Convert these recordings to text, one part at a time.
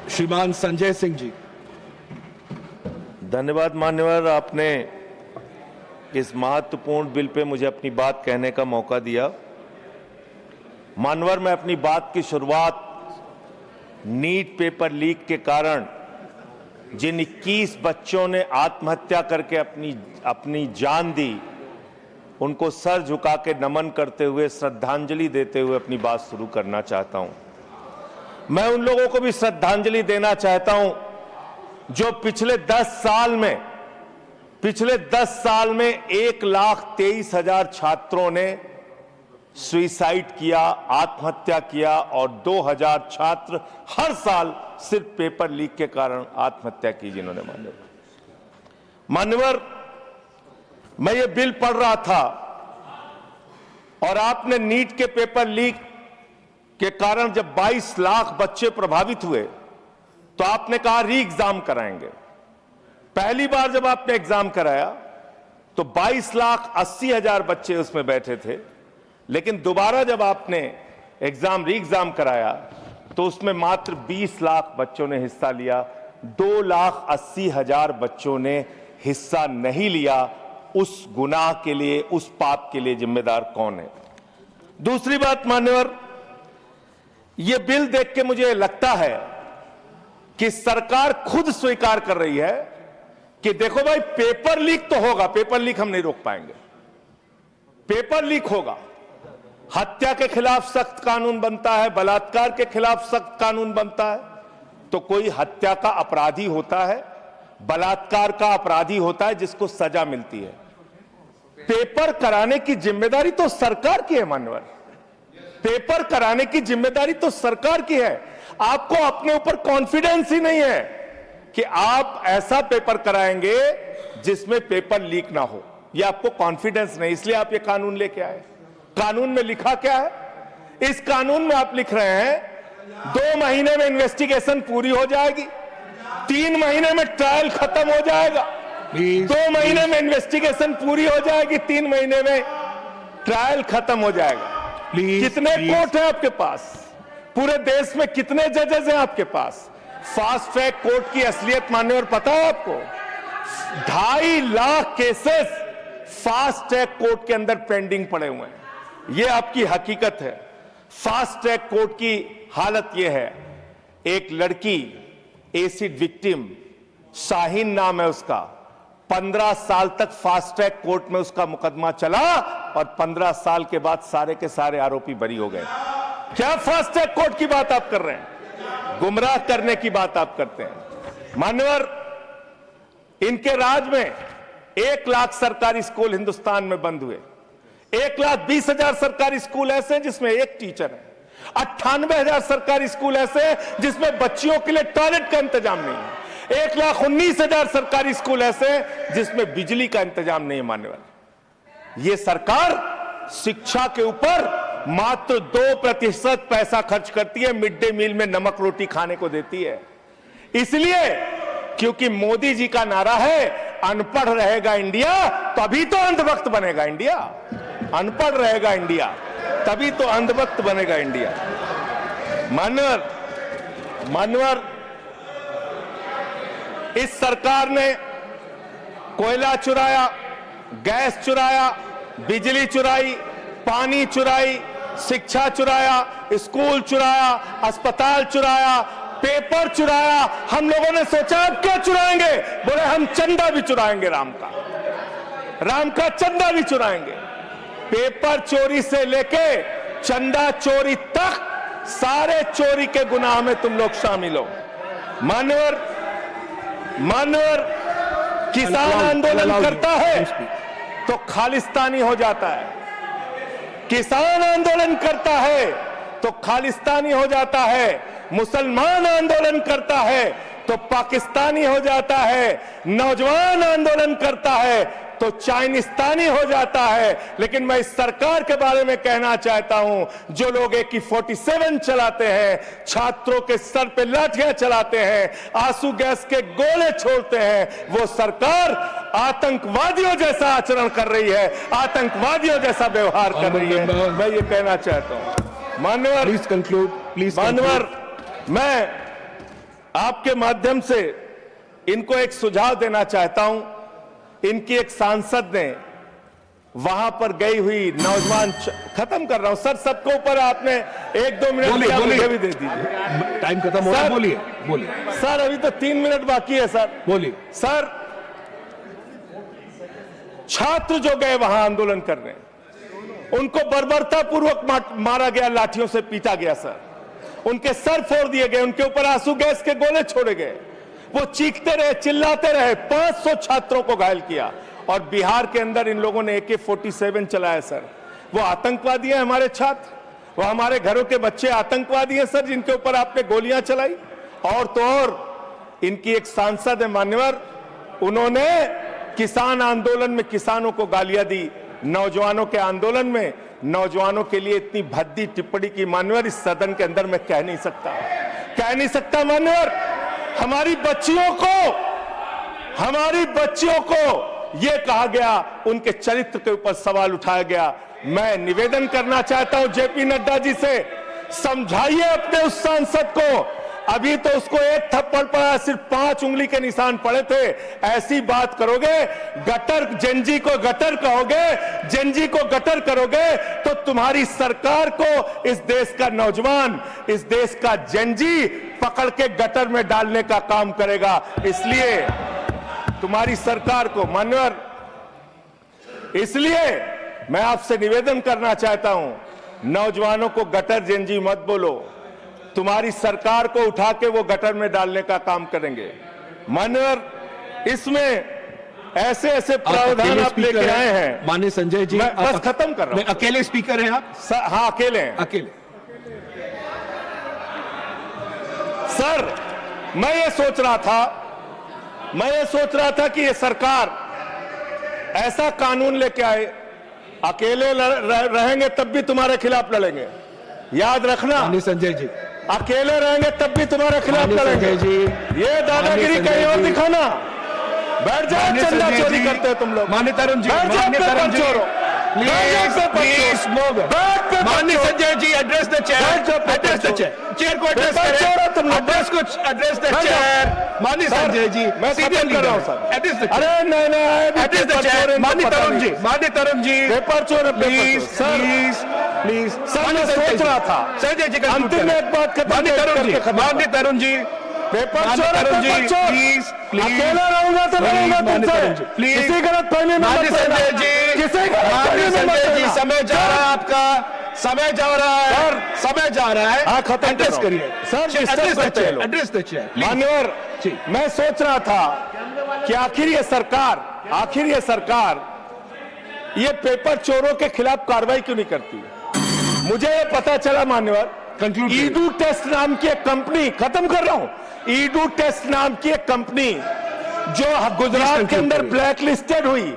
श्रीमान संजय सिंह जी। धन्यवाद मान्यवर, आपने इस महत्वपूर्ण बिल पे मुझे अपनी बात कहने का मौका दिया। मान्यवर, मैं अपनी बात की शुरुआत नीट पेपर लीक के कारण जिन 21 बच्चों ने आत्महत्या करके अपनी जान दी, उनको सर झुका के नमन करते हुए, श्रद्धांजलि देते हुए अपनी बात शुरू करना चाहता हूं। मैं उन लोगों को भी श्रद्धांजलि देना चाहता हूं जो पिछले 10 साल में 1,23,000 छात्रों ने सुसाइड किया, आत्महत्या किया, और 2,000 छात्र हर साल सिर्फ पेपर लीक के कारण आत्महत्या की जिन्होंने। मान्यवर, मैं ये बिल पढ़ रहा था और आपने नीट के पेपर लीक के कारण जब 22 लाख बच्चे प्रभावित हुए तो आपने कहा री एग्जाम कराएंगे। पहली बार जब आपने एग्जाम कराया तो 22,80,000 बच्चे उसमें बैठे थे, लेकिन दोबारा जब आपने री एग्जाम कराया तो उसमें मात्र 20 लाख बच्चों ने हिस्सा लिया। 2,80,000 बच्चों ने हिस्सा नहीं लिया। उस गुनाह के लिए, उस पाप के लिए जिम्मेदार कौन है? दूसरी बात मान्यवर, यह बिल देख के मुझे लगता है कि सरकार खुद स्वीकार कर रही है कि देखो भाई, पेपर लीक तो होगा, पेपर लीक हम नहीं रोक पाएंगे, पेपर लीक होगा। हत्या के खिलाफ सख्त कानून बनता है, बलात्कार के खिलाफ सख्त कानून बनता है। तो कोई हत्या का अपराधी होता है, बलात्कार का अपराधी होता है जिसको सजा मिलती है। पेपर कराने की जिम्मेदारी तो सरकार की है मान्यवर, पेपर कराने की जिम्मेदारी तो सरकार की है। आपको अपने ऊपर कॉन्फिडेंस ही नहीं है कि आप ऐसा पेपर कराएंगे जिसमें पेपर लीक ना हो। यह आपको कॉन्फिडेंस नहीं, इसलिए आप ये कानून लेके आए। कानून में लिखा क्या है? इस कानून में आप लिख रहे हैं 2 महीने में इन्वेस्टिगेशन पूरी हो जाएगी, 3 महीने में ट्रायल खत्म हो जाएगा। 2 महीने में इन्वेस्टिगेशन पूरी हो जाएगी, 3 महीने में ट्रायल खत्म हो जाएगा। कितने कोर्ट हैं आपके पास? पूरे देश में कितने जजेस हैं आपके पास? फास्ट ट्रैक कोर्ट की असलियत मान्यवर पता है आपको? 2.5 lakh cases fast track court के अंदर पेंडिंग पड़े हुए हैं। यह आपकी हकीकत है। फास्ट ट्रैक कोर्ट की हालत यह है, एक लड़की एसिड विक्टिम, शाहीन नाम है उसका, 15 साल तक फास्ट ट्रैक कोर्ट में उसका मुकदमा चला और 15 साल के बाद सारे के सारे आरोपी बरी हो गए। क्या फास्ट ट्रैक कोर्ट की बात आप कर रहे हैं? गुमराह करने की बात आप करते हैं। मान्यवर, इनके राज में 1 लाख सरकारी स्कूल हिंदुस्तान में बंद हुए। 1,20,000 सरकारी स्कूल ऐसे हैं जिसमें एक टीचर है। 98,000 सरकारी स्कूल ऐसे हैं जिसमें बच्चियों के लिए टॉयलेट का इंतजाम नहीं है। 1,19,000 सरकारी स्कूल ऐसे हैं जिसमें बिजली का इंतजाम नहीं है। मान्यवर, यह सरकार शिक्षा के ऊपर मात्र 2% पैसा खर्च करती है, मिड डे मील में नमक रोटी खाने को देती है। इसलिए क्योंकि मोदी जी का नारा है अनपढ़ रहेगा इंडिया तभी तो अंधभक्त बनेगा इंडिया। अनपढ़ रहेगा इंडिया तभी तो अंधभक्त बनेगा इंडिया। मान्यवर, इस सरकार ने कोयला चुराया, गैस चुराया, बिजली चुराई, पानी चुराई, शिक्षा चुराया, स्कूल चुराया, अस्पताल चुराया, पेपर चुराया। हम लोगों ने सोचा अब क्या चुराएंगे? बोले हम चंदा भी चुराएंगे, राम का चंदा भी चुराएंगे। पेपर चोरी से लेके चंदा चोरी तक सारे चोरी के गुनाह में तुम लोग शामिल हो। मान्यवर, किसान आंदोलन करता है तो खालिस्तानी हो जाता है। किसान आंदोलन करता है तो खालिस्तानी हो जाता है। मुसलमान आंदोलन करता है तो पाकिस्तानी हो जाता है। नौजवान आंदोलन करता है तो चाइनिस्तानी हो जाता है। लेकिन मैं इस सरकार के बारे में कहना चाहता हूं, जो लोग AK-47 चलाते हैं, छात्रों के सर पे लाठियां चलाते हैं, आंसू गैस के गोले छोड़ते हैं, वो सरकार आतंकवादियों जैसा आचरण कर रही है, आतंकवादियों जैसा व्यवहार कर रही है। मैं ये कहना चाहता हूं। मान्यवर, प्लीज कंक्लूड, प्लीज। मान्यवर, मैं आपके माध्यम से इनको एक सुझाव देना चाहता हूं। इनकी एक सांसद ने वहां पर गई हुई नौजवान, खत्म कर रहा हूं सर, सबको ऊपर आपने 1-2 मिनट मुझे भी दे दीजिए, टाइम खत्म हो रहा है, बोलिए बोलिए सर। अभी तो 3 मिनट बाकी है सर, बोलिए सर। छात्र जो गए वहां आंदोलन करने, उनको बर्बरता पूर्वक मारा गया, लाठियों से पीटा गया सर, उनके सर फोड़ दिए गए, उनके ऊपर आंसू गैस के गोले छोड़े गए, वो चीखते रहे, चिल्लाते रहे, 500 छात्रों को घायल किया। और बिहार के अंदर इन लोगों ने AK-47 चलाया सर। वो आतंकवादी हैं हमारे छात्र, वो हमारे घरों के बच्चे आतंकवादी हैं सर, जिनके ऊपर आपने गोलियां चलाई। और तो और इनकी एक सांसद है मान्यवर, उन्होंने किसान आंदोलन में किसानों को गालियां दी, नौजवानों के आंदोलन में नौजवानों के लिए इतनी भद्दी टिप्पणी की मान्यवर, इस सदन के अंदर मैं कह नहीं सकता मान्यवर। हमारी बच्चियों को यह कहा गया, उनके चरित्र के ऊपर सवाल उठाया गया। मैं निवेदन करना चाहता हूं JP नड्डा जी से, समझाइए अपने उस सांसद को। अभी तो उसको एक थप्पड़ पड़ा, सिर्फ 5 उंगली के निशान पड़े थे। ऐसी बात करोगे, गटर जेनजी को गटर कहोगे, जेनजी को गटर करोगे, तो तुम्हारी सरकार को इस देश का नौजवान, इस देश का जेनजी पकड़ के गटर में डालने का काम करेगा। इसलिए तुम्हारी सरकार को मान्यवर, इसलिए मैं आपसे निवेदन करना चाहता हूं, नौजवानों को गटर जेनजी मत बोलो, तुम्हारी सरकार को उठा के वो गटर में डालने का काम करेंगे मान्यवर। इसमें ऐसे प्रावधान आप लेके आए हैं। माननीय संजय जी, मैं बस खत्म कर रहा हूं। अकेले स्पीकर हैं आप? हाँ, अकेले हैं। अकेले। सर, मैं ये सोच रहा था कि ये सरकार ऐसा कानून लेके आए, अकेले रहेंगे तब भी तुम्हारे खिलाफ लड़ेंगे, याद रखना। माननीय संजय जी, अकेले रहेंगे तब भी तुम्हारे खिलाफ लड़ेंगे। ये दादागिरी कहीं और दिखाना। बैठ जाओ, चंदा चोरी करते हो तुम लोग। माननीय तरुण जी, माननीय Sanjay ji, address the chair, chair को एड्रेस करें, एड्रेस द चेयर। माननीय संजय जी, मैं सीरियल कर रहा हूं सर। अरे नहीं, एड्रेस द चेयर। माननीय तरुण जी, पेपर चोर, प्लीज प्लीज। सर, मैं सोच रहा था संजय जी, अंतिम में एक बात माननीय तरुण जी, पेपर चोर, प्लीज। अकेला रहूंगा तो रहूंगा तुमसे, प्लीज। किसी गलत फहमी में मत पड़ना। माननीय संजय जी, समय जा रहा है आपका, समय जा रहा है। हाँ, खत्म एड्रेस करिए सर, एड्रेस द चेयर। मान्यवर, मैं सोच रहा था कि आखिर ये सरकार ये पेपर चोरों के खिलाफ कार्रवाई क्यों नहीं करती। मुझे ये पता चला मान्यवर, ईडू टेस्ट नाम की एक कंपनी, खत्म कर रहा हूं, ईडू टेस्ट नाम की एक कंपनी जो गुजरात के अंदर ब्लैक लिस्टेड हुई,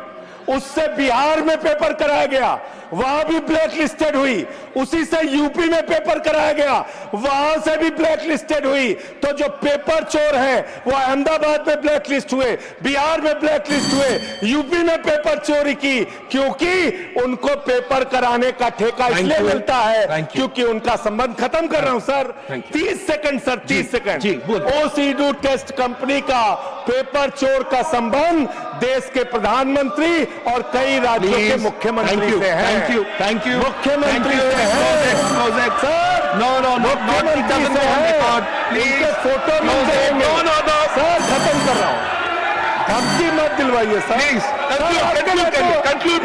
उससे बिहार में पेपर कराया गया, वहां भी ब्लैक लिस्टेड हुई, उसी से यूपी में पेपर कराया गया, वहां से भी ब्लैक लिस्टेड हुई। तो जो पेपर चोर हैं वो अहमदाबाद में ब्लैक लिस्ट हुए, बिहार में ब्लैक लिस्ट हुए, यूपी में पेपर चोरी की, क्योंकि उनको पेपर कराने का ठेका इसलिए मिलता है क्योंकि उनका संबंध, खत्म कर रहा हूं सर, 30 सेकंड सर, 30 सेकंड। उस ईडू टेस्ट कंपनी का पेपर चोर का संबंध देश के प्रधानमंत्री और कई राज्यों के मुख्यमंत्री से है। थैंक यू मुख्यमंत्री से है सर, मुख्यमंत्री से है, प्लीज फोटो सर, खत्म कर रहा हूं, धमकी मत दिलवाइए सर, प्लीज कंक्लूड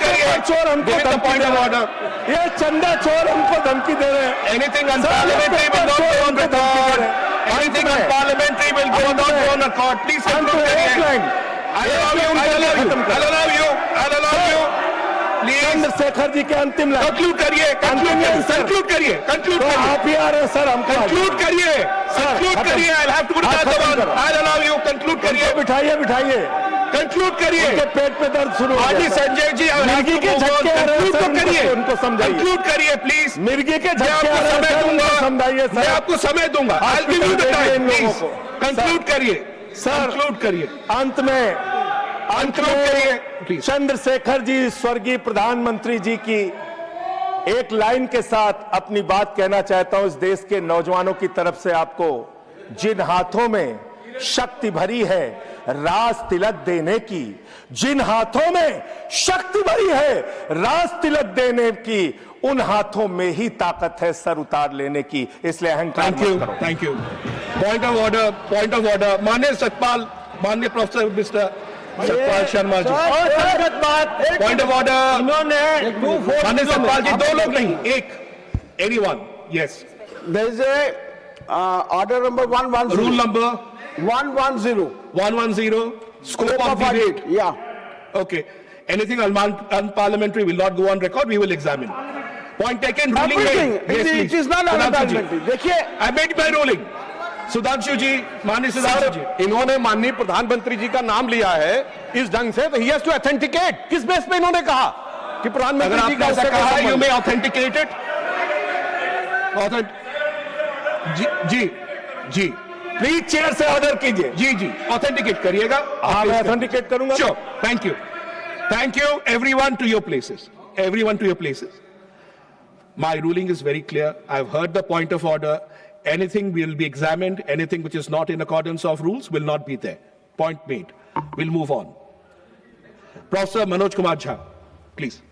करिए। चोर हमको धमकी दे रहे हैं, ये चंदा चोर हमको धमकी दे रहे हैं। Anything unparliamentary will not go on record, anything unparliamentary will not go on record. Please conclude करिए। चंद्रशेखर जी के अंतिम लाइन कंक्लूड करिए। आप ही आ रहे हैं सर, हम कंक्लूड करिए। I have to allow you, conclude करिए। बिठाइए कंक्लूड करिए। पेट पे दर्द शुरू हो गया संजय जी, मिर्गी के झटके आ रहे हैं सर, करिए, उनको समझाइए। कंक्लूड करिए प्लीज। मिर्गी के झटके आ रहे हैं सर, उनको समझाइए सर, मैं आपको समय दूंगा। I'll give you the time, please. Conclude करिए सर, कंक्लूड करिए। अंत में चंद्रशेखर जी, स्वर्गीय प्रधानमंत्री जी की एक लाइन के साथ अपनी बात कहना चाहता हूं, इस देश के नौजवानों की तरफ से आपको जिन हाथों में शक्ति भरी है राज तिलक देने की, जिन हाथों में शक्ति भरी है राज तिलक देने की, उन हाथों में ही ताकत है सर उतार लेने की। इसलिए अहंकार थैंक यू, मत करो। Thank you. Point of order, point of order. माननीय सतपाल, माननीय professor mister Satpal Sharma ji, point of order. माननीय सतपाल जी, दो लोग नहीं, एक, anyone. Yes, There is a order number 110. Rule number 110. 110, scope of debate. Yeah. Okay. Anything unparliamentary will not go on record. We will examine. Point taken. Ruling Everything. made. Yes, It please. is not Sudhanshu ji. unparliamentary. देखिए, I made my ruling. Sudhanshu ji, माननीय सुधांशु जी, इन्होंने माननीय प्रधानमंत्री जी का नाम लिया है इस ढंग से, तो ही हैज टू ऑथेंटिकेट। किस बेस पे इन्होंने कहा कि अगर प्रधानमंत्री जी आपने का ऐसा उससे कहा, कोई you संबंध? may authenticate it. जी जी जी प्लीज चेयर से ऑर्डर कीजिए। जी जी, ऑथेंटिकेट करिएगा। हाँ, मैं ऑथेंटिकेट करूंगा। Sure. Thank you. Thank you, everyone, to your places. Everyone to your places. My ruling is very clear. I've heard the point of order. Anything will be examined. Anything which is not in accordance of rules will not be there. Point made. We'll move on. Professor Manoj Kumar Jha, please.